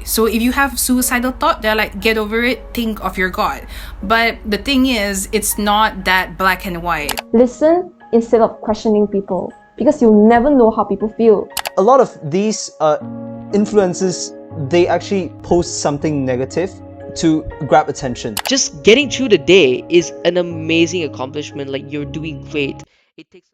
So if you have suicidal thought, they're like, get over it, think of your God. But the thing is, it's not that black and white. Listen instead of questioning people, because you'll never know how people feel. A lot of these influencers, they actually post something negative to grab attention. Just getting through the day is an amazing accomplishment. Like, you're doing great. It takes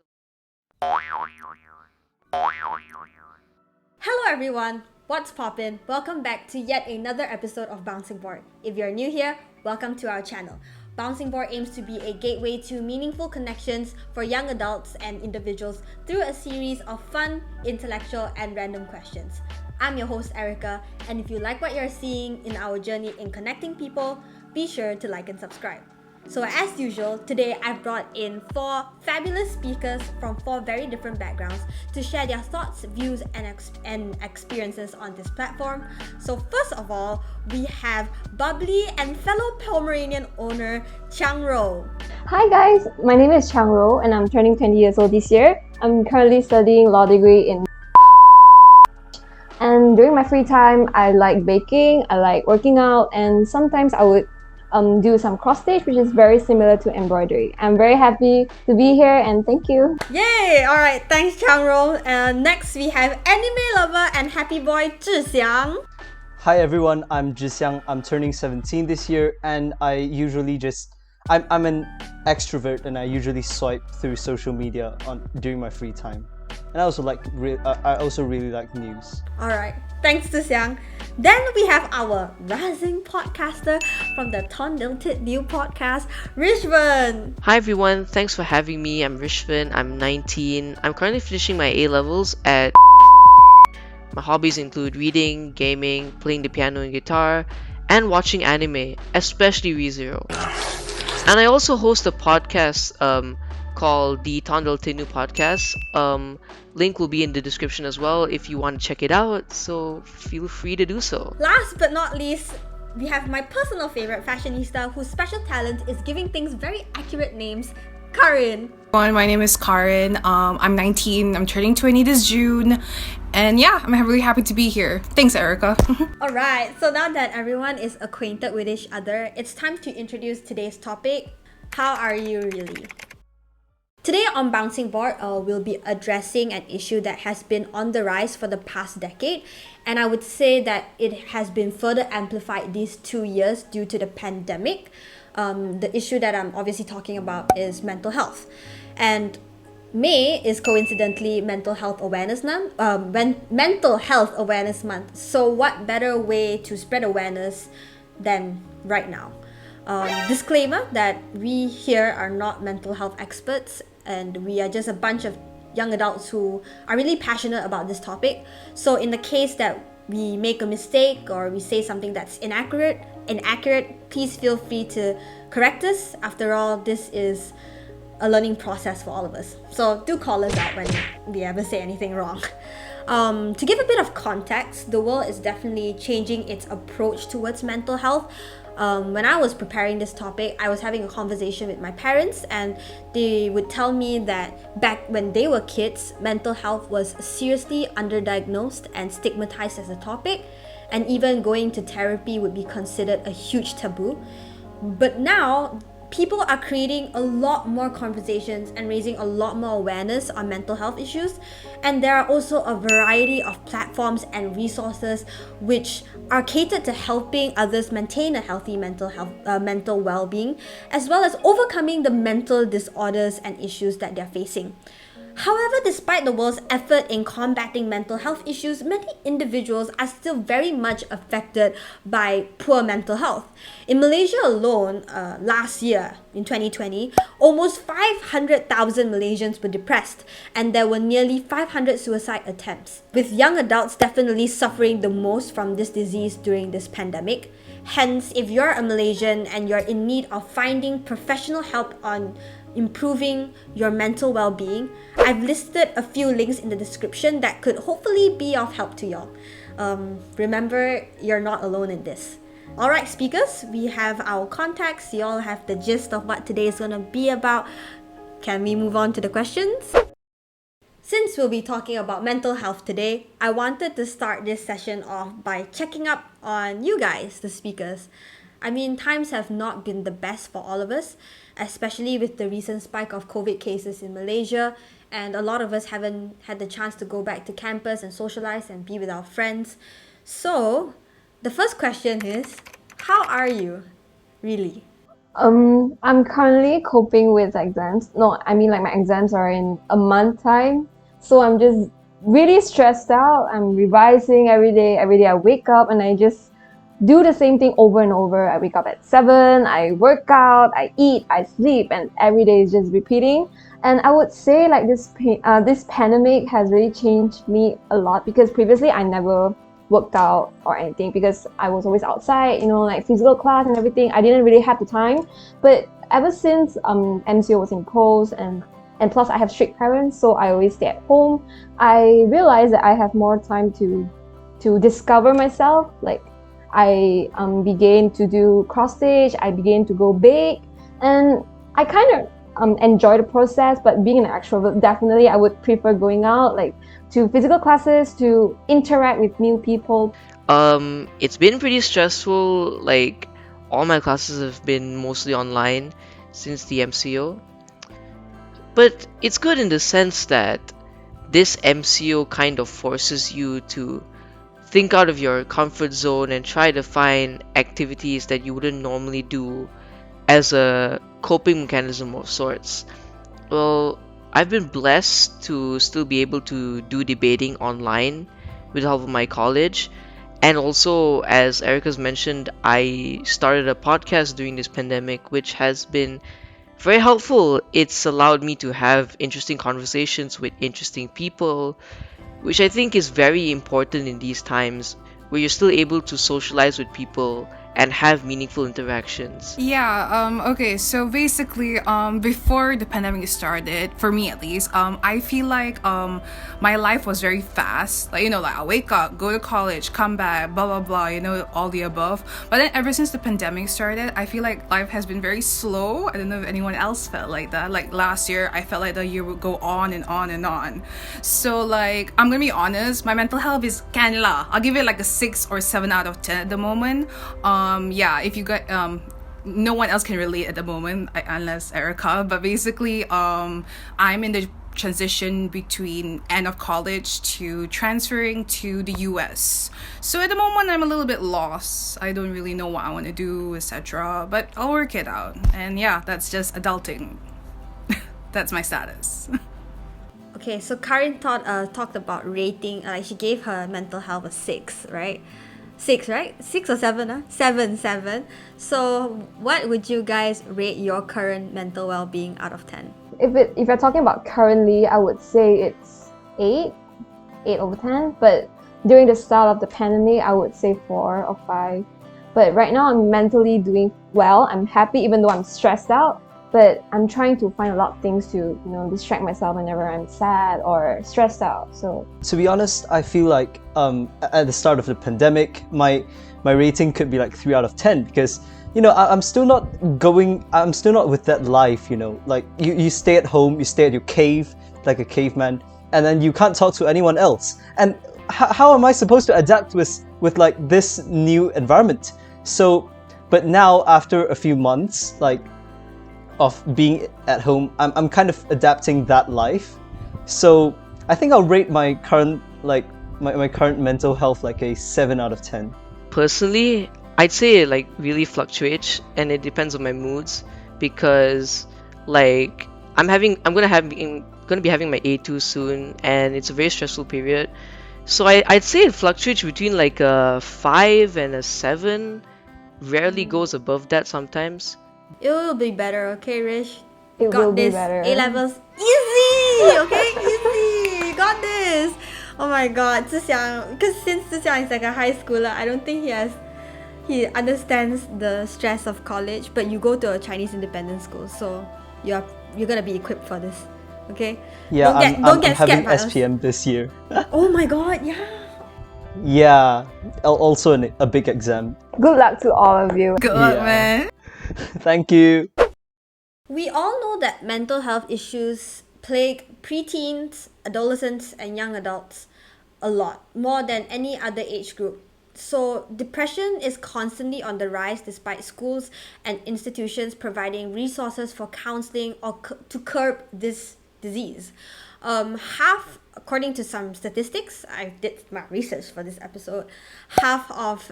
Hello everyone, what's poppin'? Welcome back to yet another episode of Bouncing Board. If you're new here, welcome to our channel. Bouncing Board aims to be a gateway to meaningful connections for young adults and individuals through a series of fun, intellectual, and random questions. I'm your host Erica, and if you like what you're seeing in our journey in connecting people, be sure to like and subscribe. So as usual, today I've brought in 4 fabulous speakers from 4 very different backgrounds to share their thoughts, views, and experiences on this platform. So first of all, we have bubbly and fellow Pomeranian owner Chang Ro. Hi guys, my name is Chang Ro and I'm turning 20 years old this year. I'm currently studying law degree in and during my free time, I like baking, I like working out, and sometimes I would do some cross stitch, which is very similar to embroidery. I'm very happy to be here and thank you. Yay! Alright, thanks Chang Ro. Next we have anime lover and happy boy Zhi Xiang. Hi everyone, I'm Zhixiang. I'm turning 17 this year, and I'm an extrovert, and I usually swipe through social media during my free time. And I also really like news. Alright, thanks to Xiang. Then we have our rising podcaster from the Tondelted New podcast, Rishvan. Hi everyone, thanks for having me. I'm Rishvan, I'm 19. I'm currently finishing my A-levels at My hobbies include reading, gaming, playing the piano and guitar, and watching anime, especially ReZero. And I also host a podcast called the Tondelted New Podcast. Link will be in the description as well if you want to check it out, so feel free to do so. Last but not least, we have my personal favorite fashionista whose special talent is giving things very accurate names, Karin. My name is Karin. I'm 19. I'm turning 20 this June. And yeah, I'm really happy to be here. Thanks, Erica. Alright, so now that everyone is acquainted with each other, it's time to introduce today's topic. How are you really? Today on Bouncing Board, we'll be addressing an issue that has been on the rise for the past decade, and I would say that it has been further amplified these 2 years due to the pandemic. The issue that I'm obviously talking about is mental health, and May is coincidentally Mental Health Awareness Month. Mental Health Awareness Month. So what better way to spread awareness than right now? Disclaimer that we here are not mental health experts, and we are just a bunch of young adults who are really passionate about this topic. So in the case that we make a mistake or we say something that's inaccurate, please feel free to correct us. After all, this is a learning process for all of us. So do call us out when we ever say anything wrong. To give a bit of context, the world is definitely changing its approach towards mental health. When I was preparing this topic, I was having a conversation with my parents, and they would tell me that back when they were kids, mental health was seriously underdiagnosed and stigmatized as a topic, and even going to therapy would be considered a huge taboo. But now, people are creating a lot more conversations and raising a lot more awareness on mental health issues, and there are also a variety of platforms and resources which are catered to helping others maintain a healthy mental well-being, as well as overcoming the mental disorders and issues that they're facing. However, despite the world's effort in combating mental health issues, many individuals are still very much affected by poor mental health. In Malaysia alone, last year, in 2020, almost 500,000 Malaysians were depressed, and there were nearly 500 suicide attempts, with young adults definitely suffering the most from this disease during this pandemic. Hence, if you're a Malaysian and you're in need of finding professional help on improving your mental well-being, I've listed a few links in the description that could hopefully be of help to y'all. Remember, you're not alone in this. Alright speakers, we have our contacts, you all have the gist of what today is going to be about. Can we move on to the questions? Since we'll be talking about mental health today, I wanted to start this session off by checking up on you guys, the speakers. I mean, times have not been the best for all of us, especially with the recent spike of COVID cases in Malaysia, and a lot of us haven't had the chance to go back to campus and socialize and be with our friends. So, the first question is, how are you? Really? I'm currently coping with exams. No, I mean like my exams are in a month time. So I'm just really stressed out. I'm revising every day. Every day I wake up and I just do the same thing over and over. I wake up at 7, I work out, I eat, I sleep, and every day is just repeating. And I would say like this pandemic has really changed me a lot, because previously I never worked out or anything because I was always outside, like physical class and everything. I didn't really have the time. But ever since MCO was imposed, and plus I have strict parents, so I always stay at home, I realized that I have more time to discover myself. Like I began to do cross stitch, I began to go bake, and I kind of enjoy the process. But being an extrovert, definitely I would prefer going out, like to physical classes, to interact with new people. It's been pretty stressful. Like, all my classes have been mostly online since the MCO. But it's good in the sense that this MCO kind of forces you to think out of your comfort zone and try to find activities that you wouldn't normally do as a coping mechanism of sorts. Well, I've been blessed to still be able to do debating online with the help of my college. And also, as Erica's mentioned, I started a podcast during this pandemic, which has been very helpful. It's allowed me to have interesting conversations with interesting people, which I think is very important in these times, where you're still able to socialize with people and have meaningful interactions. Yeah, okay, so basically, before the pandemic started, for me at least, I feel like my life was very fast. Like, I wake up, go to college, come back, blah, blah, blah, all the above. But then ever since the pandemic started, I feel like life has been very slow. I don't know if anyone else felt like that. Like last year, I felt like the year would go on and on and on. So like, I'm gonna be honest, my mental health is kanla. I'll give it like a 6 or 7 out of 10 at the moment. Yeah, if you got no one else can relate at the moment unless Erica, but basically I'm in the transition between end of college to transferring to the US. So at the moment I'm a little bit lost. I don't really know what I want to do, etc. But I'll work it out. And yeah, that's just adulting. That's my status. Okay, so Karin talked about rating. She gave her mental health a 6, right? 6, right? 6 or 7? 7. So, what would you guys rate your current mental well-being out of 10? If you're talking about currently, I would say it's 8 over 10. But during the start of the pandemic, I would say 4 or 5. But right now, I'm mentally doing well. I'm happy, even though I'm stressed out. But I'm trying to find a lot of things to, distract myself whenever I'm sad or stressed out. So To be honest, I feel like at the start of the pandemic, my rating could be like 3 out of 10, because I'm still not with that life. Like you stay at home, you stay at your cave like a caveman, and then you can't talk to anyone else. And how am I supposed to adapt with like this new environment? So, but now after a few months, like of being at home, I'm kind of adapting that life. So I think I'll rate my current my current mental health like a 7 out of 10. Personally, I'd say it like really fluctuates, and it depends on my moods, because like I'm gonna be having my A2 soon, and it's a very stressful period. So I'd say it fluctuates between like a 5 and a 7. Rarely goes above that sometimes. It will be better, okay, Rish? it Got will be this. better. A-levels, easy, okay? Easy. You got this. Oh my god, Zhixiang, because since Zhixiang is like a high schooler, I don't think he understands the stress of college, but you go to a Chinese independent school, so you're gonna be equipped for this, okay? Yeah, Don't get I'm having scared by us. SPM this year. Oh my god, yeah. Yeah, also a big exam. Good luck to all of you. Good luck, Yeah. man. Thank you. We all know that mental health issues plague preteens, adolescents, and young adults a lot, more than any other age group. So, depression is constantly on the rise despite schools and institutions providing resources for counseling or to curb this disease. According to some statistics, I did my research for this episode, half of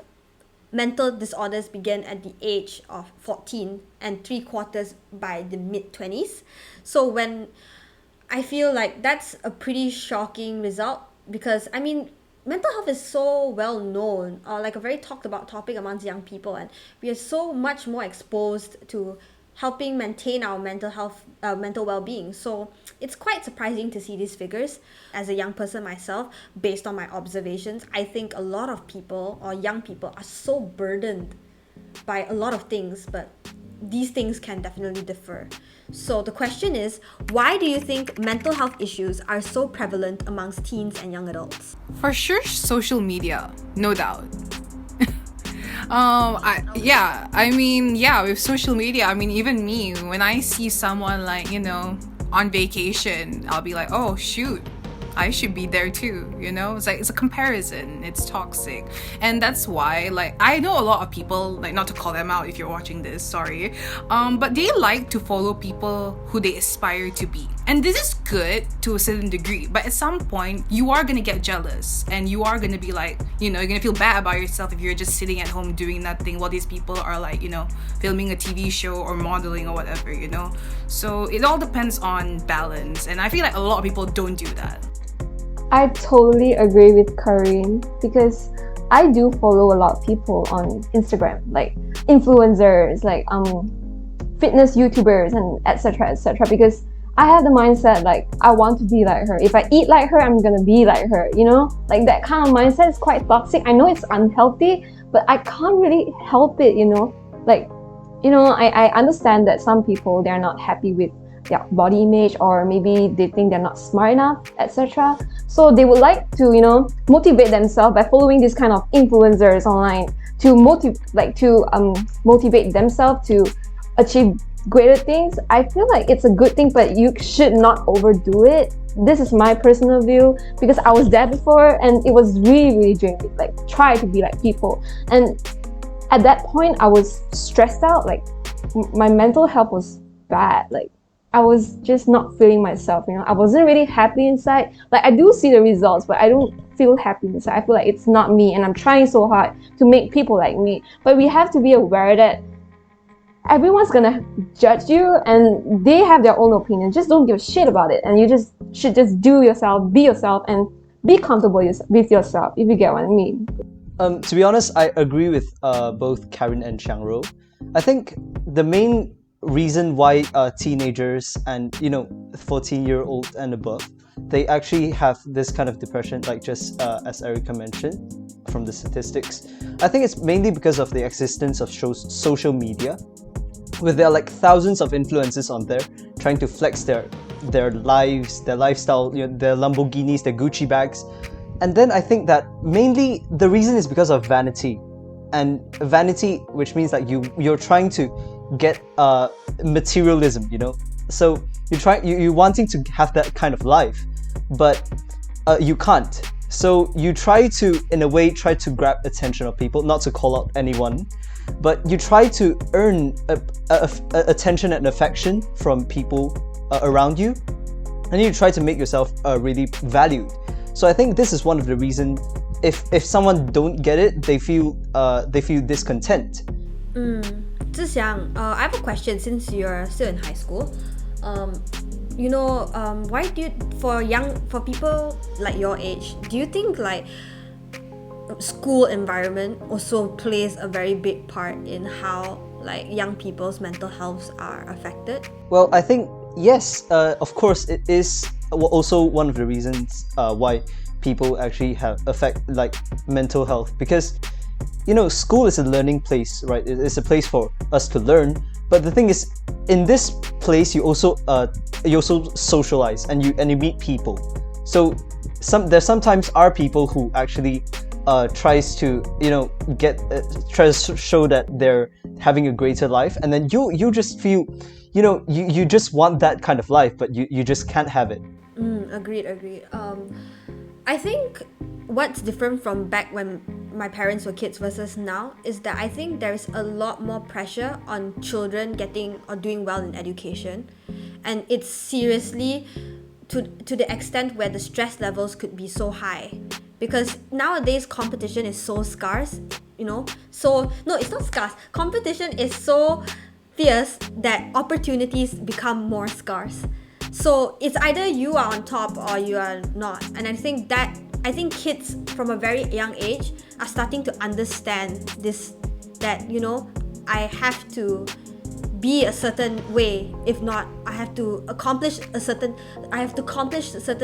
mental disorders begin at the age of 14 and 3/4 by the mid-20s. So when I feel like that's a pretty shocking result, because I mean mental health is so well known, or like a very talked about topic amongst young people, and we are so much more exposed to helping maintain our mental well-being. So it's quite surprising to see these figures. As a young person myself, based on my observations, I think a lot of people or young people are so burdened by a lot of things, but these things can definitely differ. So the question is, why do you think mental health issues are so prevalent amongst teens and young adults? For sure, social media, no doubt. With social media, I mean, even me, when I see someone like, on vacation, I'll be like, oh shoot, I should be there too, It's like, it's a comparison, it's toxic. And that's why, like, I know a lot of people, like, not to call them out if you're watching this, sorry, but they like to follow people who they aspire to be. And this is good to a certain degree, but at some point, you are gonna get jealous, and you are gonna be like, you're gonna feel bad about yourself if you're just sitting at home doing nothing while these people are like, filming a TV show or modeling or whatever, So it all depends on balance, and I feel like a lot of people don't do that. I totally agree with Karin, because I do follow a lot of people on Instagram, like influencers, like fitness YouTubers, and etc. because I have the mindset like I want to be like her. If I eat like her, I'm gonna be like her, Like that kind of mindset is quite toxic. I know it's unhealthy, but I can't really help it, Like, I understand that some people, they're not happy with their body image, or maybe they think they're not smart enough, etc. So they would like to, motivate themselves by following this kind of influencers online to motivate themselves to achieve greater things. I feel like it's a good thing, but you should not overdo it. This is my personal view, because I was there before and it was really, really draining. Like, try to be like people. And at that point, I was stressed out. Like, my mental health was bad. Like, I was just not feeling myself, I wasn't really happy inside. Like, I do see the results, but I don't feel happy inside. I feel like it's not me, and I'm trying so hard to make people like me. But we have to be aware that everyone's gonna judge you, and they have their own opinion. Just don't give a shit about it, and you should just do yourself, be yourself, and be comfortable with yourself, if you get what I mean. To be honest, I agree with both Karin and Xiangro. I think the main reason why teenagers and 14-year-old and above, they actually have this kind of depression, like just as Erica mentioned from the statistics, I think it's mainly because of the existence of social media, where there are like thousands of influencers on there trying to flex their lives, their lifestyle, their Lamborghinis, their Gucci bags. And then I think that mainly the reason is because of vanity, which means that you're trying to get materialism, so you're wanting to have that kind of life, but you can't. So you try to, in a way, grab attention of people, not to call out anyone, but you try to earn attention and affection from people around you, and you try to make yourself really valued. So I think this is one of the reasons. If someone don't get it, they feel discontent. Zhixiang, I have a question. Since you're still in high school, why do you, for people like your age, do you think like school environment also plays a very big part in how like young people's mental health are affected? Well, I think yes, of course it is also one of the reasons why people actually affect like mental health, because school is a learning place, right? It's a place for us to learn. But the thing is, in this place, you also socialize and you meet people. So there sometimes are people who actually tries to tries to show that they're having a greater life, and then you just feel you just want that kind of life, but you just can't have it. Agreed. I think what's different from back when my parents were kids versus now is that I think there's a lot more pressure on children getting or doing well in education, and it's seriously to the extent where the stress levels could be so high, because nowadays competition is so scarce, so no, it's not scarce, competition is so fierce that opportunities become more scarce. So it's either you are on top or you are not. And I think kids from a very young age are starting to understand this, that I have to be a certain way, if not I have to accomplish certain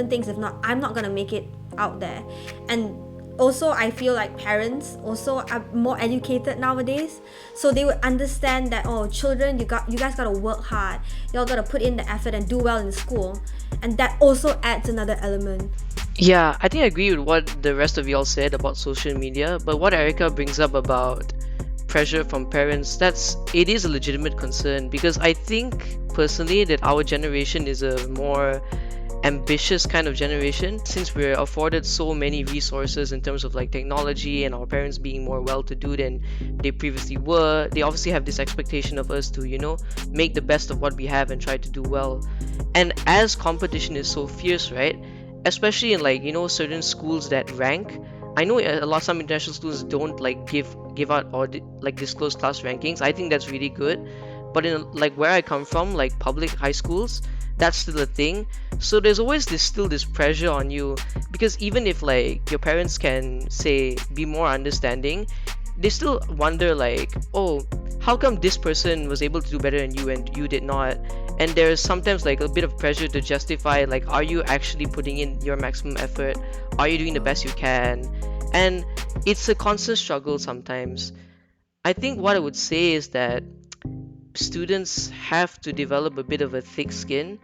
things, if not I'm not gonna make it out there. And also I feel like parents also are more educated nowadays, so they would understand that, oh, children, you guys gotta work hard, y'all gotta put in the effort and do well in school, and that also adds another element. Yeah, I think I agree with what the rest of y'all said about social media, but what Erica brings up about pressure from parents, it is a legitimate concern, because I think personally that our generation is a more ambitious kind of generation, since we're afforded so many resources in terms of like technology, and our parents being more well-to-do than they previously were. They obviously have this expectation of us to make the best of what we have and try to do well. And as competition is so fierce, right, especially in like certain schools that rank, I know a lot, some international schools don't like give out or like disclose class rankings. I think that's really good, but in like where I come from, like public high schools, that's still a thing. So there's always still this pressure on you, because even if like your parents can say be more understanding, they still wonder like, oh, how come this person was able to do better than you and you did not? And there's sometimes like a bit of pressure to justify, like, are you actually putting in your maximum effort? Are you doing the best you can? And it's a constant struggle sometimes. I think what I would say is that students have to develop a bit of a thick skin,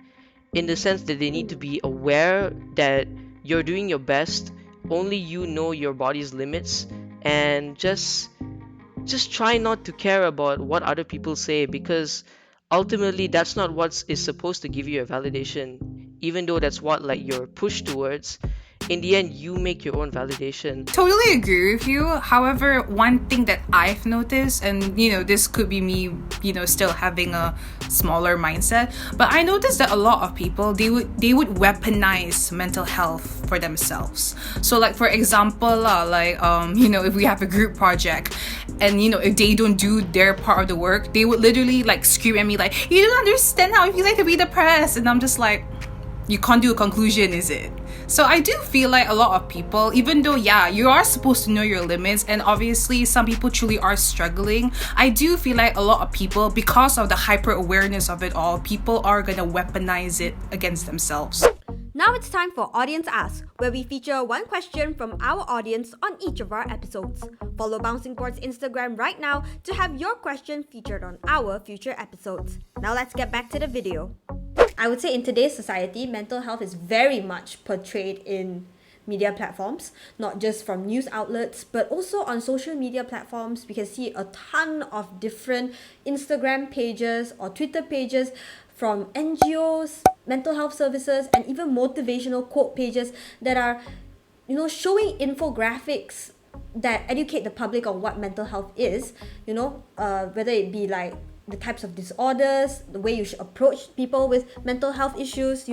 in the sense that they need to be aware that you're doing your best, only you know your body's limits, and just try not to care about what other people say, because ultimately that's not what is supposed to give you a validation, even though that's what like you're pushed towards. In the end, you make your own validation. Totally agree with you. However, one thing that I've noticed, and this could be me, still having a smaller mindset, but I noticed that a lot of people, they would weaponize mental health for themselves. So like, for example, if we have a group project, and if they don't do their part of the work, they would literally like scream at me like, you don't understand how I feel like to be depressed. And I'm just like, you can't do a conclusion, is it? So I do feel like a lot of people, even though, yeah, you are supposed to know your limits, and obviously some people truly are struggling, I do feel like a lot of people, because of the hyper awareness of it all, people are gonna weaponize it against themselves. Now it's time for Audience Ask, where we feature one question from our audience on each of our episodes. Follow Bouncing Board's Instagram right now to have your question featured on our future episodes. Now let's get back to the video. I would say in today's society, mental health is very much portrayed in media platforms, not just from news outlets, but also on social media platforms. We can see a ton of different Instagram pages or Twitter pages from NGOs, mental health services, and even motivational quote pages that are, showing infographics that educate the public on what mental health is, whether it be like the types of disorders, the way you should approach people with mental health issues,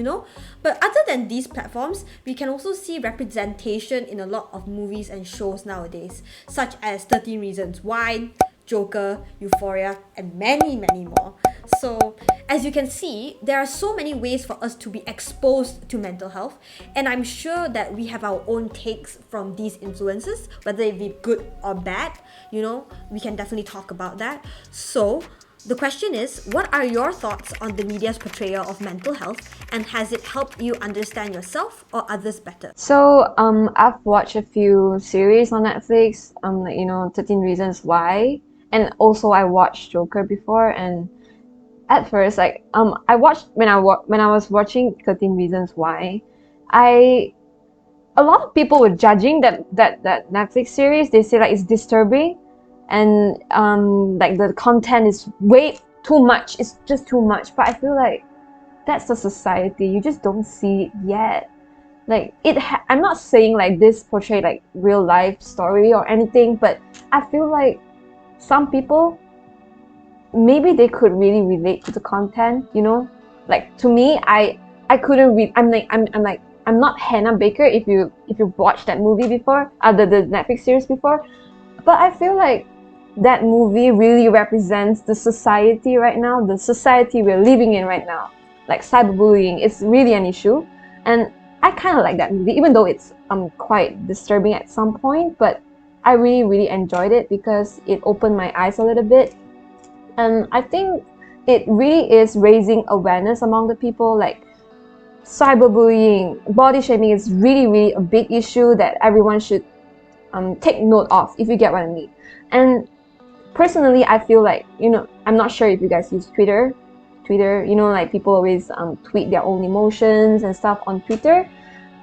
But other than these platforms, we can also see representation in a lot of movies and shows nowadays, such as 13 Reasons Why, Joker, Euphoria, and many, many more. So, as you can see, there are so many ways for us to be exposed to mental health, and I'm sure that we have our own takes from these influences, whether it be good or bad, we can definitely talk about that. So, the question is, what are your thoughts on the media's portrayal of mental health, and has it helped you understand yourself or others better? So I've watched a few series on Netflix, 13 Reasons Why, and also I watched Joker before. And at first, I watched when I was watching 13 Reasons Why, a lot of people were judging that Netflix series. They say like it's disturbing, and like the content is way too much. It's just too much. But I feel like that's the society. You just don't see it yet. Like I'm not saying like this portray like real life story or anything, but I feel like some people, maybe they could really relate to the content, you know? Like to me, I couldn't read. I'm not Hannah Baker if you watched that movie before, the Netflix series before, but I feel like that movie really represents the society right now, the society we're living in right now. Like cyberbullying is really an issue, and I kind of like that movie, even though it's quite disturbing at some point, but I really enjoyed it because it opened my eyes a little bit. And I think it really is raising awareness among the people. Like cyberbullying, body shaming is really a big issue that everyone should take note of, if you get what I mean. And personally, I feel like, you know, I'm not sure if you guys use Twitter, you know, like people always tweet their own emotions and stuff on Twitter,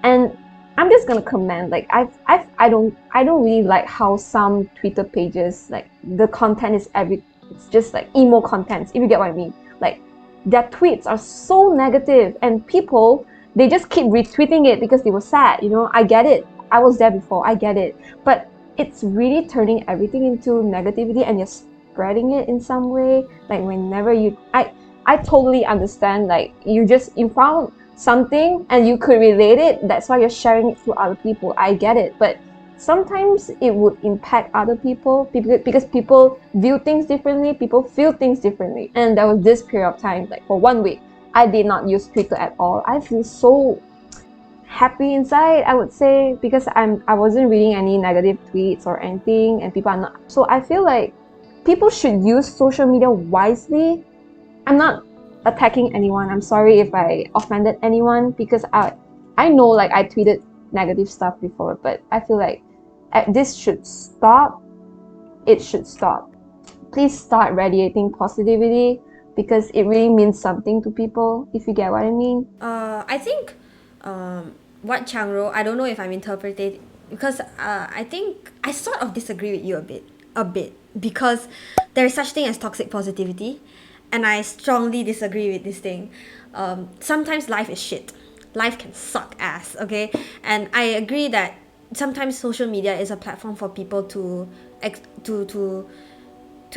and I'm just gonna comment, like I don't really like how some Twitter pages, like the content is it's just like emo contents, if you get what I mean. Like their tweets are so negative, and people, they just keep retweeting it because they were sad, you know. I get it, I was there before, I get it, but it's really turning everything into negativity, and you're spreading it in some way. Like whenever I totally understand, like you found something and you could relate it, that's why you're sharing it to other people. I get it, but sometimes it would impact other people because people view things differently, people feel things differently. And there was this period of time, like for 1 week, I did not use Twitter at all. I feel so happy inside, I would say, because I wasn't reading any negative tweets or anything, and people are not. So I feel like people should use social media wisely. I'm not attacking anyone. I'm sorry if I offended anyone, because I know like I tweeted negative stuff before, but I feel like this should stop. It should stop. Please start radiating positivity, because it really means something to people, if you get what I mean. I think what Changro, I don't know if I'm interpreting, because I think I sort of disagree with you a bit, because there is such thing as toxic positivity, and I strongly disagree with this thing. Sometimes life is shit. Life can suck ass, okay? And I agree that sometimes social media is a platform for people to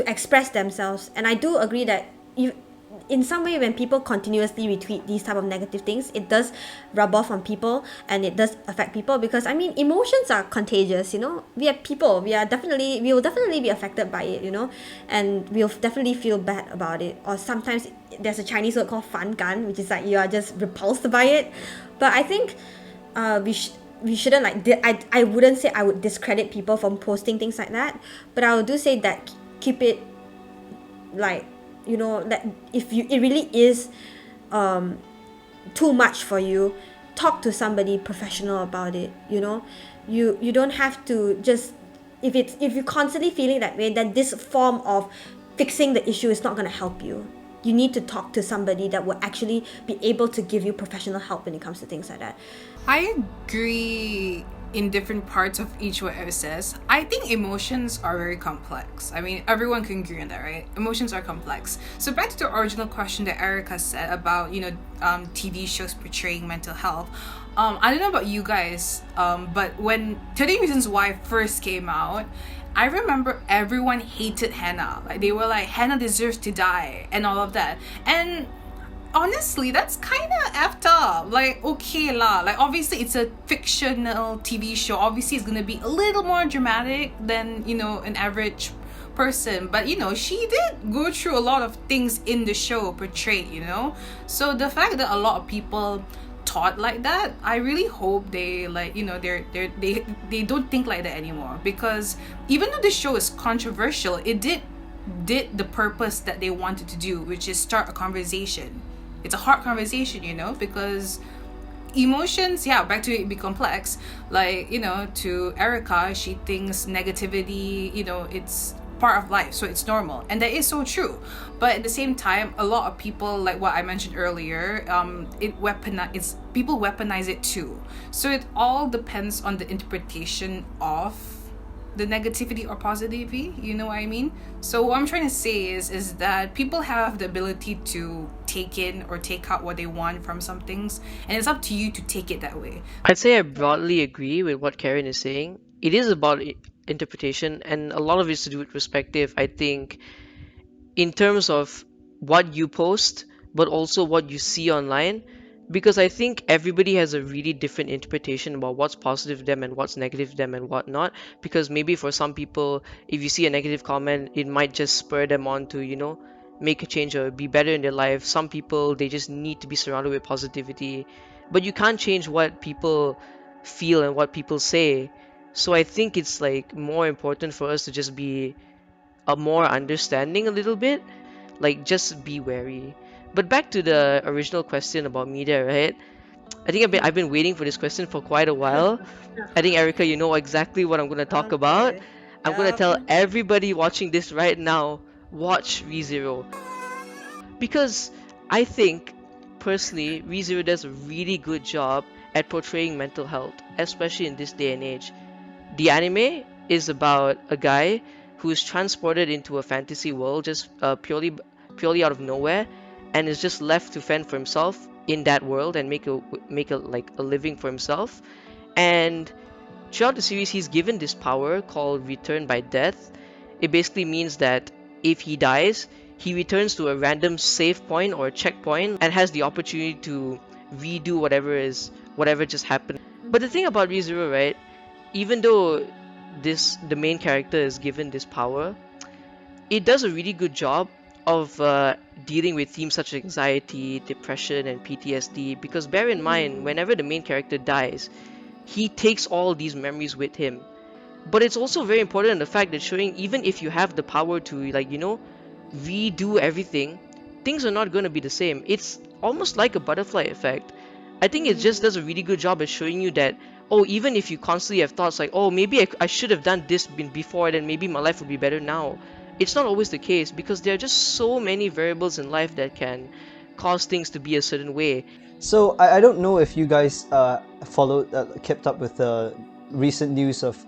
express themselves, and I do agree that in some way, when people continuously retweet these type of negative things, it does rub off on people, and it does affect people, because I mean, emotions are contagious, you know. We are people, we will definitely be affected by it, you know, and we'll definitely feel bad about it. Or sometimes there's a Chinese word called 反感, which is like you are just repulsed by it. But I think we shouldn't like I wouldn't say I would discredit people from posting things like that, but I would do say that keep it, like, you know, that if it really is too much for you, talk to somebody professional about it, you know. You don't have to just, if you're constantly feeling that way, then this form of fixing the issue is not going to help you. You need to talk to somebody that will actually be able to give you professional help when it comes to things like that. I agree in different parts of each whatever says. I think emotions are very complex. I mean, everyone can agree on that, right? Emotions are complex. So back to the original question that Erica said about, you know, TV shows portraying mental health. I don't know about you guys, but when 13 Reasons Why first came out, I remember everyone hated Hannah. Like, they were like, Hannah deserves to die and all of that. And honestly, that's kind of effed up. Like, okay lah. Like, obviously, it's a fictional TV show. Obviously, it's gonna be a little more dramatic than, you know, an average person. But, you know, she did go through a lot of things in the show portrayed, you know? So the fact that a lot of people thought like that, I really hope they, like, you know, they don't think like that anymore. Because even though the show is controversial, it did the purpose that they wanted to do, which is start a conversation. It's a hard conversation, you know, because emotions, yeah, back to it, be complex. Like, you know, to Erica, she thinks negativity, you know, it's part of life, so it's normal, and that is so true. But at the same time, a lot of people, like what I mentioned earlier, people weaponize it too. So it all depends on the interpretation of the negativity or positivity, you know what I mean? So what I'm trying to say is that people have the ability to take in or take out what they want from some things, and it's up to you to take it that way. I'd say I broadly agree with what Karen is saying. It is about interpretation, and a lot of it's to do with perspective. I think in terms of what you post, but also what you see online, because I think everybody has a really different interpretation about what's positive to them and what's negative to them and whatnot. Because maybe for some people, if you see a negative comment, it might just spur them on to, make a change or be better in their life. Some people, they just need to be surrounded with positivity. But you can't change what people feel and what people say. So I think it's like more important for us to just be a more understanding a little bit, like just be wary. But back to the original question about media, right? I think I've been waiting for this question for quite a while. I think Erica, you know exactly what I'm gonna talk about. Okay. I'm gonna Yep. tell everybody watching this right now, watch ReZero. Because I think personally ReZero does a really good job at portraying mental health, especially in this day and age. The anime is about a guy who is transported into a fantasy world just purely out of nowhere, and is just left to fend for himself in that world and make a like a living for himself. And throughout the series, he's given this power called Return by Death. It basically means that if he dies, he returns to a random save point or checkpoint and has the opportunity to redo whatever just happened. But the thing about ReZero, right? Even though the main character is given this power, it does a really good job of dealing with themes such as anxiety, depression, and PTSD. Because bear in mind, whenever the main character dies, he takes all these memories with him. But it's also very important in the fact that showing even if you have the power to redo everything, things are not going to be the same. It's almost like a butterfly effect. I think it just does a really good job at showing you that, oh, even if you constantly have thoughts like, oh, maybe I should have done this before, then maybe my life would be better now. It's not always the case, because there are just so many variables in life that can cause things to be a certain way. So I don't know if you guys kept up with the recent news of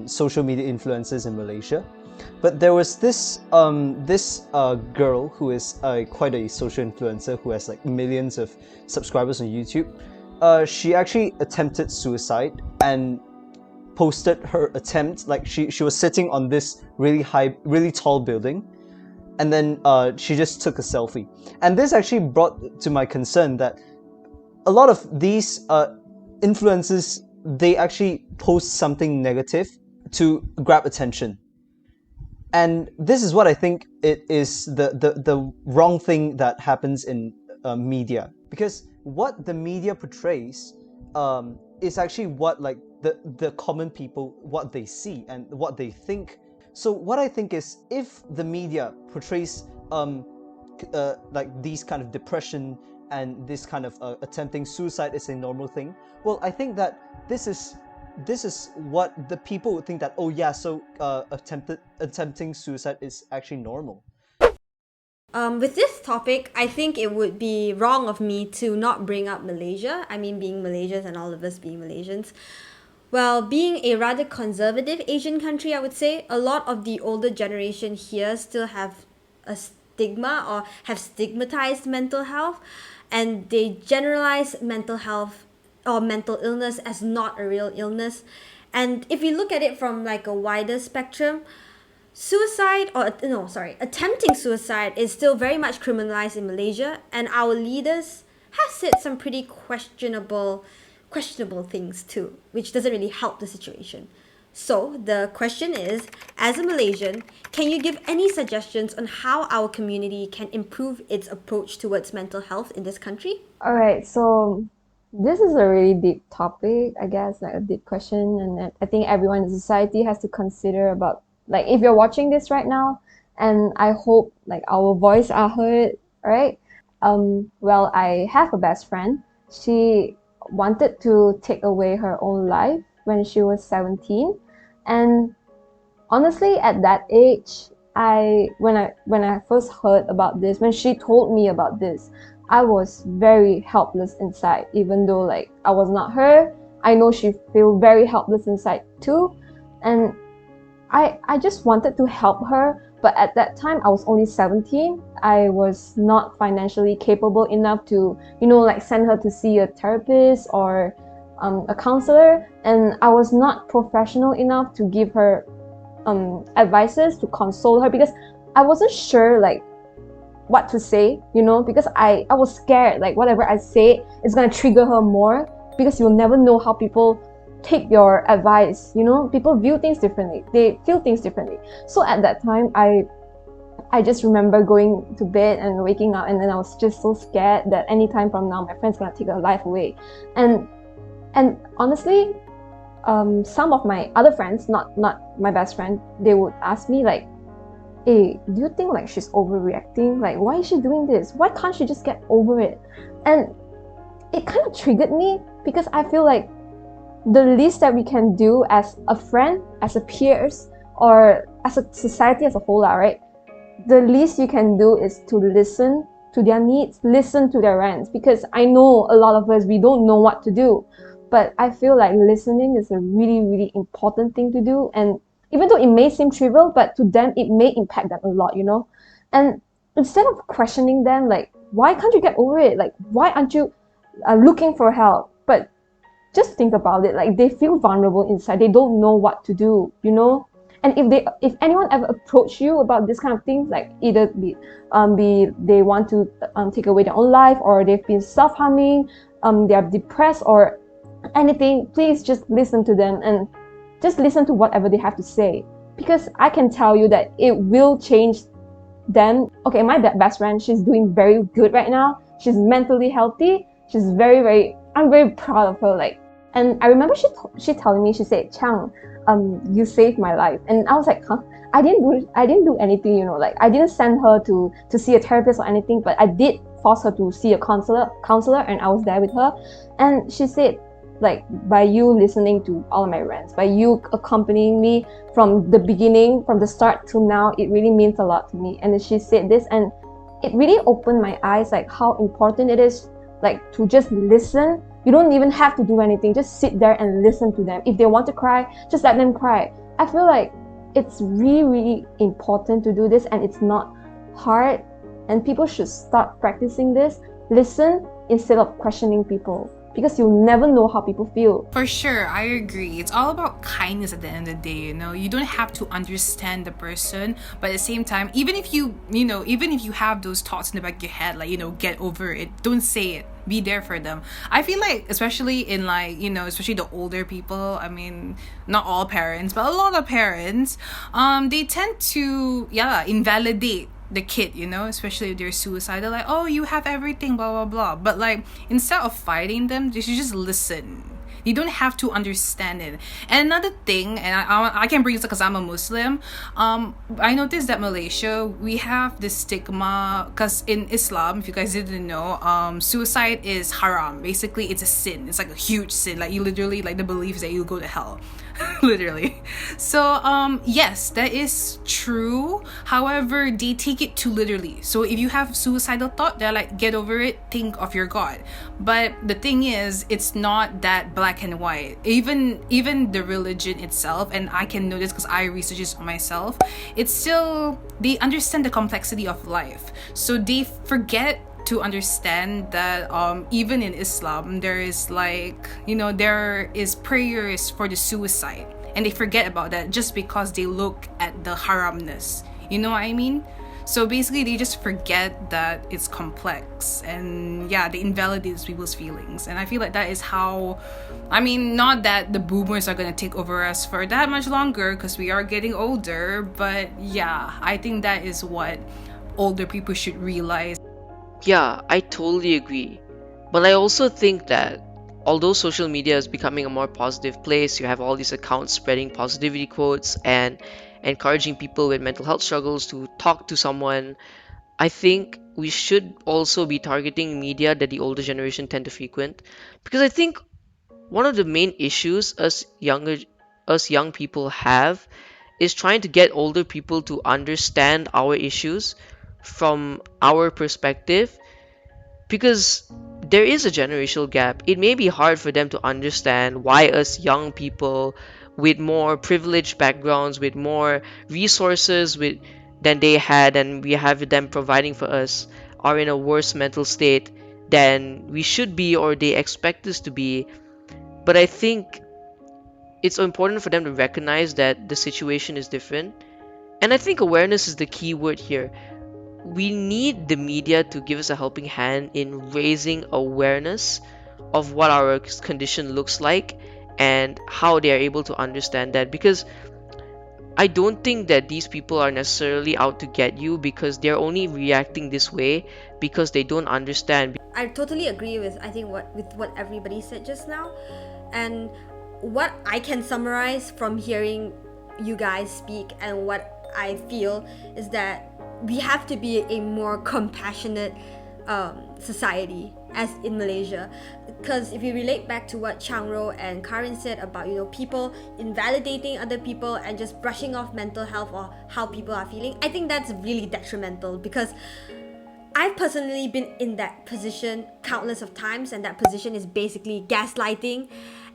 social media influencers in Malaysia, but there was this girl who is quite a social influencer who has like millions of subscribers on YouTube. She actually attempted suicide and posted her attempt. Like she was sitting on this really tall building, and then she just took a selfie. And this actually brought to my concern that a lot of these influencers, they actually post something negative to grab attention. And this is what I think it is the wrong thing that happens in media. Because what the media portrays is actually what like the common people, what they see and what they think. So what I think is, if the media portrays like these kind of depression and this kind of attempting suicide is a normal thing, well, I think that this is what the people would think, that, oh yeah, so attempting suicide is actually normal. With this topic, I think it would be wrong of me to not bring up Malaysia. I mean, being Malaysians and all of us being Malaysians. Well, being a rather conservative Asian country, I would say, a lot of the older generation here still have a stigma or have stigmatized mental health, and they generalize mental health or mental illness as not a real illness. And if you look at it from like a wider spectrum, attempting suicide is still very much criminalized in Malaysia, and our leaders have said some pretty questionable things too, which doesn't really help the situation. So the question is, as a Malaysian, can you give any suggestions on how our community can improve its approach towards mental health in this country? All right, so this is a really deep topic, I guess, like a deep question, and I think everyone in society has to consider about, like, if you're watching this right now, and I hope like our voice are heard, right? Well, I have a best friend. She wanted to take away her own life when she was 17, and honestly, at that age, when I first heard about this, when she told me about this, I was very helpless inside. Even though like I was not her, I know she feel very helpless inside too. And I just wanted to help her, but at that time I was only 17. I was not financially capable enough to, like send her to see a therapist or a counselor, and I was not professional enough to give her advices to console her because I wasn't sure like what to say, because I was scared like whatever I say is gonna trigger her more, because you'll never know how people take your advice. People view things differently, they feel things differently. So at that time I just remember going to bed and waking up, and then I was just so scared that anytime from now my friend's gonna take her life away. And honestly, some of my other friends, not my best friend, they would ask me like, hey, do you think like she's overreacting? Like, why is she doing this? Why can't she just get over it? And it kind of triggered me, because I feel like the least that we can do as a friend, as a peers, or as a society as a whole, right? The least you can do is to listen to their needs, listen to their rants, because I know a lot of us, we don't know what to do. But I feel like listening is a really, really important thing to do. And even though it may seem trivial, but to them, it may impact them a lot, And instead of questioning them, like, why can't you get over it? Like, why aren't you looking for help? But just think about it. Like, they feel vulnerable inside. They don't know what to do, And if anyone ever approach you about this kind of things, like either they want to take away their own life, or they've been self-harming, they are depressed or anything, please just listen to them and just listen to whatever they have to say, because I can tell you that it will change them. Okay, my best friend, she's doing very good right now. She's mentally healthy. She's I'm very proud of her. Like, and I remember she telling me, she said, Chang, you saved my life. And I was like, huh? I didn't do anything, like I didn't send her to see a therapist or anything, but I did force her to see a counselor, and I was there with her. And she said, like, by you listening to all of my rants, by you accompanying me from the beginning, from the start till now, it really means a lot to me. And then she said this, and it really opened my eyes, like how important it is, like, to just listen. You don't even have to do anything, just sit there and listen to them. If they want to cry, just let them cry. I feel like it's really, really important to do this, and it's not hard, and people should start practicing this. Listen instead of questioning people, because you'll never know how people feel. For sure, I agree. It's all about kindness at the end of the day, You don't have to understand the person, but at the same time, even if you have those thoughts in the back of your head, like, get over it, don't say it. Be there for them. I feel like, especially in like, especially the older people, I mean, not all parents, but a lot of parents, they tend to, invalidate the kid, especially if they're suicidal, like, oh, you have everything, blah blah blah. But like, instead of fighting them, they should just listen. You don't have to understand it. And another thing, and I can bring this because I'm a Muslim, I noticed that Malaysia, we have this stigma, because in Islam, if you guys didn't know, suicide is haram. Basically, it's a sin. It's like a huge sin. Like, you literally, like, the belief is that you'll go to hell. Literally. So yes, that is true. However, they take it too literally. So if you have suicidal thought, they're like, get over it, think of your God. But the thing is, it's not that black and white. Even the religion itself, and I can know this because I researched this myself, it's still, they understand the complexity of life. So they forget to understand that even in Islam, there is like, there is prayers for the suicide, and they forget about that just because they look at the haramness. You know what I mean? So basically, they just forget that it's complex, and they invalidate people's feelings. And I feel like that is how, I mean, not that the boomers are gonna take over us for that much longer, because we are getting older, but I think that is what older people should realize. Yeah, I totally agree. But I also think that although social media is becoming a more positive place, you have all these accounts spreading positivity quotes and encouraging people with mental health struggles to talk to someone, I think we should also be targeting media that the older generation tend to frequent. Because I think one of the main issues us young people have is trying to get older people to understand our issues from our perspective, because there is a generational gap. It may be hard for them to understand why us young people, with more privileged backgrounds, with more resources than they had, and we have them providing for us, are in a worse mental state than we should be or they expect us to be. But I think it's important for them to recognize that the situation is different. And I think awareness is the key word here. We need the media to give us a helping hand in raising awareness of what our condition looks like and how they are able to understand that, because I don't think that these people are necessarily out to get you, because they're only reacting this way because they don't understand. I totally agree with what everybody said just now, and what I can summarize from hearing you guys speak and what I feel is that we have to be a more compassionate society as in Malaysia, because if you relate back to what Changro and Karin said about people invalidating other people and just brushing off mental health or how people are feeling, I think that's really detrimental, because I've personally been in that position countless of times, and that position is basically gaslighting,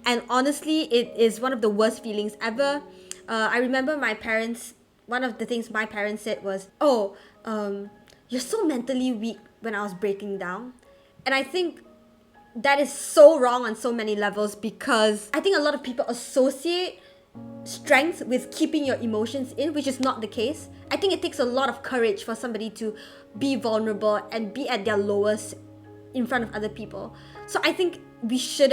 and honestly it is one of the worst feelings ever. I remember one of the things my parents said was, you're so mentally weak, when I was breaking down. And I think that is so wrong on so many levels, because I think a lot of people associate strength with keeping your emotions in, which is not the case. I think it takes a lot of courage for somebody to be vulnerable and be at their lowest in front of other people. So I think we should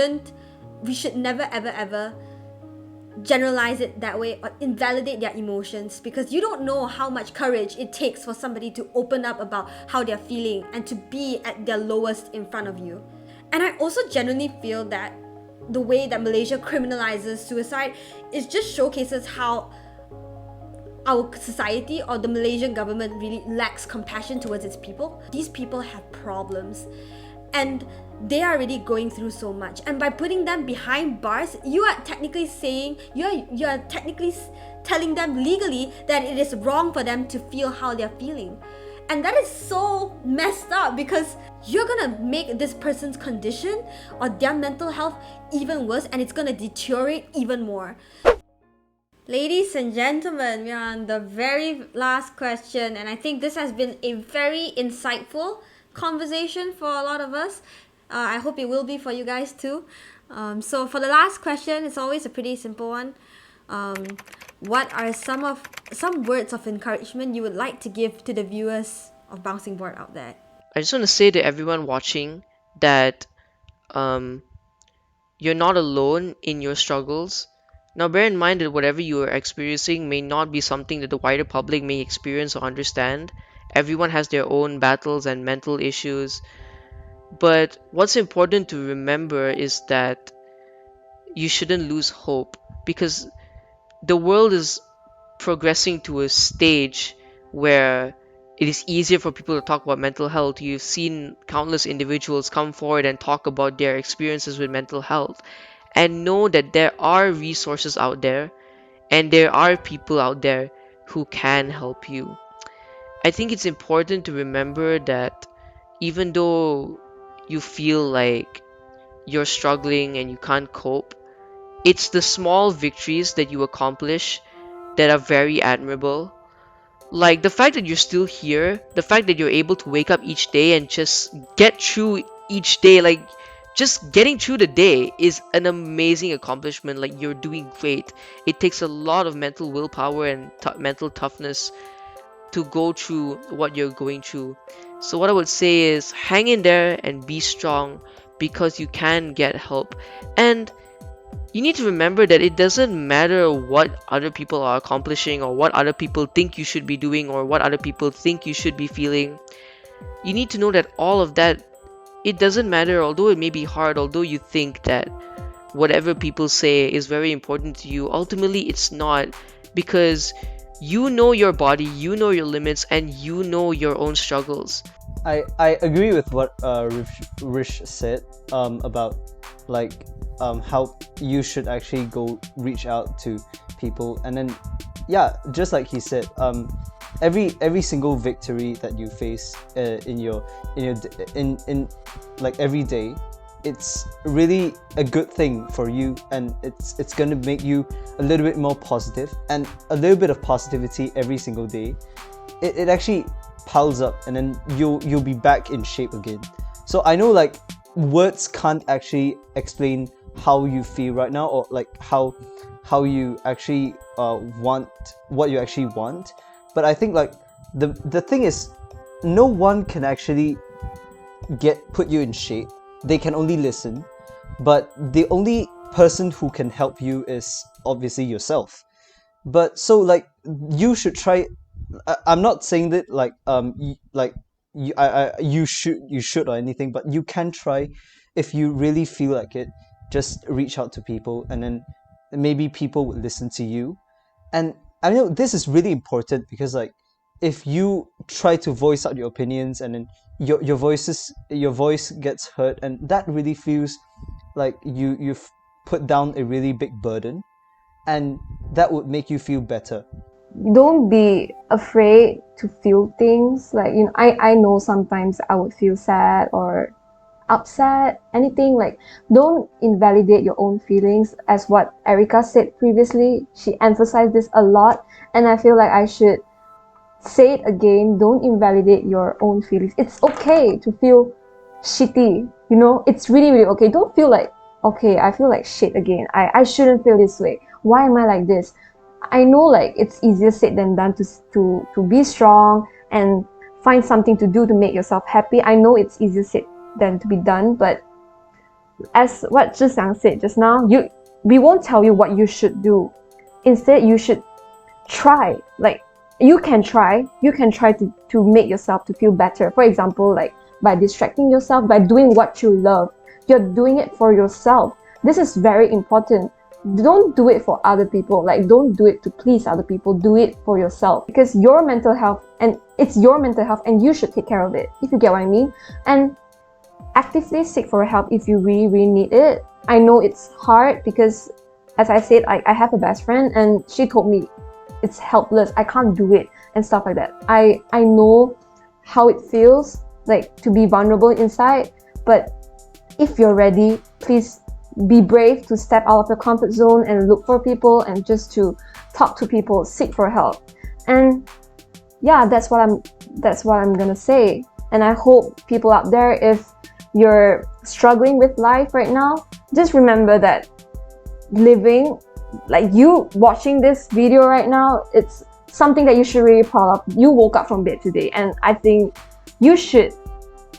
never ever generalize it that way or invalidate their emotions, because you don't know how much courage it takes for somebody to open up about how they're feeling and to be at their lowest in front of you. And I also genuinely feel that the way that Malaysia criminalizes suicide is just showcases how our society or the Malaysian government really lacks compassion towards its people. These people have problems and they are already going through so much, and by putting them behind bars, you are technically saying you are technically telling them legally that it is wrong for them to feel how they're feeling. And that is so messed up, because you're gonna make this person's condition or their mental health even worse, and it's gonna deteriorate even more. Ladies and gentlemen, we are on the very last question, and I think this has been a very insightful conversation for a lot of us. I hope it will be for you guys too. So for the last question, it's always a pretty simple one. What are some words of encouragement you would like to give to the viewers of Bouncing Board out there? I just want to say to everyone watching that you're not alone in your struggles. Now bear in mind that whatever you are experiencing may not be something that the wider public may experience or understand. Everyone has their own battles and mental issues. But what's important to remember is that you shouldn't lose hope, because the world is progressing to a stage where it is easier for people to talk about mental health. You've seen countless individuals come forward and talk about their experiences with mental health, and know that there are resources out there and there are people out there who can help you. I think it's important to remember that even though you feel like you're struggling and you can't cope, it's the small victories that you accomplish that are very admirable. Like the fact that you're still here, the fact that you're able to wake up each day and just get through each day, like just getting through the day is an amazing accomplishment. Like you're doing great. It takes a lot of mental willpower and mental toughness to go through what you're going through. So what I would say is hang in there and be strong, because you can get help. And you need to remember that it doesn't matter what other people are accomplishing or what other people think you should be doing or what other people think you should be feeling. You need to know that all of that, it doesn't matter. Although it may be hard, although you think that whatever people say is very important to you, ultimately it's not, because you know your body, you know your limits, and you know your own struggles. I agree with what Rish said about like how you should actually go reach out to people, and then yeah, just like he said, every single victory that you face in like every day, it's really a good thing for you, and it's going to make you a little bit more positive, and a little bit of positivity every single day, it actually piles up, and then you'll be back in shape again. So I know like words can't actually explain how you feel right now, or like how you actually want what you actually want, but I think like the thing is, no one can actually put you in shape. They can only listen, but the only person who can help you is obviously yourself. But so like you should try. I'm not saying that like you should or anything, but you can try. If you really feel like it, just reach out to people, and then maybe people would listen to you. And I know this is really important, because like if you try to voice out your opinions, and then your voice gets hurt, and that really feels like you've put down a really big burden, and that would make you feel better. Don't be afraid to feel things. Like, you know, I know sometimes I would feel sad or upset, anything. Like, don't invalidate your own feelings. As what Erica said previously, she emphasized this a lot, and I feel like I should say it again. Don't invalidate your own feelings. It's okay to feel shitty, you know. It's really, really okay. Don't feel like, okay, I feel like shit again, I shouldn't feel this way, why am I like this? I know like it's easier said than done to be strong and find something to do to make yourself happy. I know it's easier said than to be done, but as what Zhixiang said just now, we won't tell you what you should do. Instead, you should try. Like, you can try to make yourself to feel better. For example, like by distracting yourself, by doing what you love. You're doing it for yourself. This is very important. Don't do it for other people. Like, don't do it to please other people. Do it for yourself, because your mental health, and it's your mental health, and you should take care of it, if you get what I mean. And actively seek for help if you really, really need it. I know it's hard, because as I said, I have a best friend, and she told me it's helpless, I can't do it, and stuff like that. I know how it feels like to be vulnerable inside, but if you're ready, please be brave to step out of your comfort zone and look for people, and just to talk to people, seek for help. And yeah, that's what I'm gonna say. And I hope people out there, if you're struggling with life right now, just remember that living, like you watching this video right now, it's something that you should really proud of. You woke up from bed today, and I think you should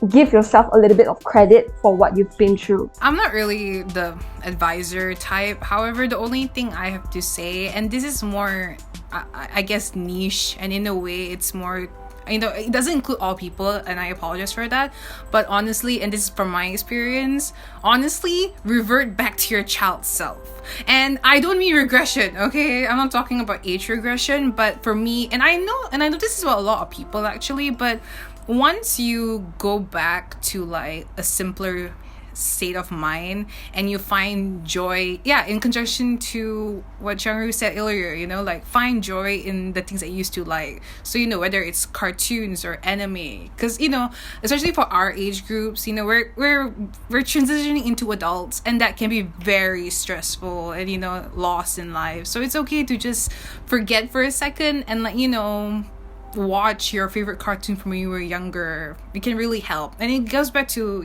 give yourself a little bit of credit for what you've been through. I'm not really the advisor type. However, the only thing I have to say, and this is more, I guess, niche, and in a way, it's more, you know, it doesn't include all people, and I apologize for that. But honestly, and this is from my experience, honestly, revert back to your child self. And I don't mean regression, okay? I'm not talking about age regression, but for me, and I know this is about a lot of people actually, but once you go back to like a simpler state of mind, and you find joy, in conjunction to what Xiangru said earlier, you know, like find joy in the things that you used to like. So, you know, whether it's cartoons or anime, because, you know, especially for our age groups, you know, we're transitioning into adults, and that can be very stressful and, you know, lost in life. So it's okay to just forget for a second and, like, you know, watch your favorite cartoon from when you were younger. It can really help. And it goes back to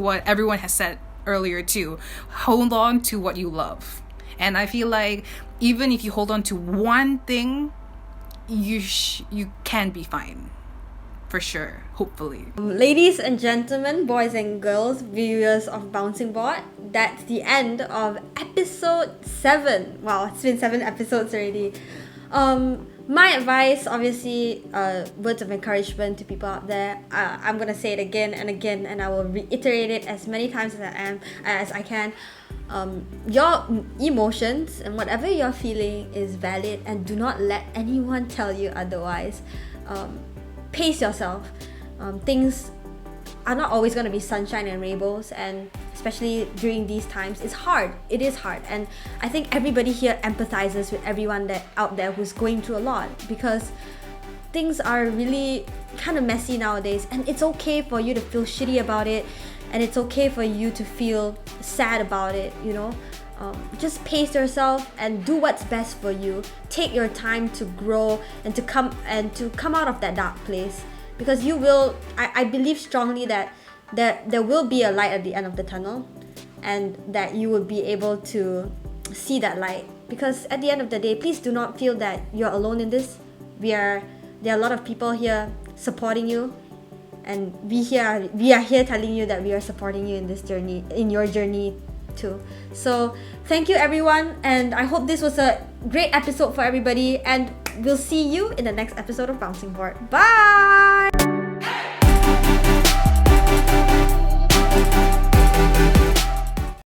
what everyone has said earlier too. Hold on to what you love. And I feel like even if you hold on to one thing, you can be fine. For sure, hopefully. Ladies and gentlemen, boys and girls, viewers of Bouncing Board, that's the end of episode 7. Wow, it's been 7 episodes already. My advice, obviously, words of encouragement to people out there. I'm gonna say it again and again, and I will reiterate it as many times as I can. Your emotions and whatever you're feeling is valid, and do not let anyone tell you otherwise. Pace yourself. Things are not always gonna be sunshine and rainbows, and especially during these times, it's hard. It is hard, and I think everybody here empathizes with everyone out there who's going through a lot, because things are really kind of messy nowadays, and it's okay for you to feel shitty about it. and it's okay for you to feel sad about it, you know. Just pace yourself and do what's best for you. Take your time to grow and to come out of that dark place, because you will. I believe strongly that there will be a light at the end of the tunnel, and that you will be able to see that light. Because at the end of the day, please do not feel that you're alone in this. There are a lot of people here supporting you, and we are here telling you that we are supporting you in this journey, in your journey too. So thank you everyone, and I hope this was a great episode for everybody, and we'll see you in the next episode of Bouncing Board. Bye.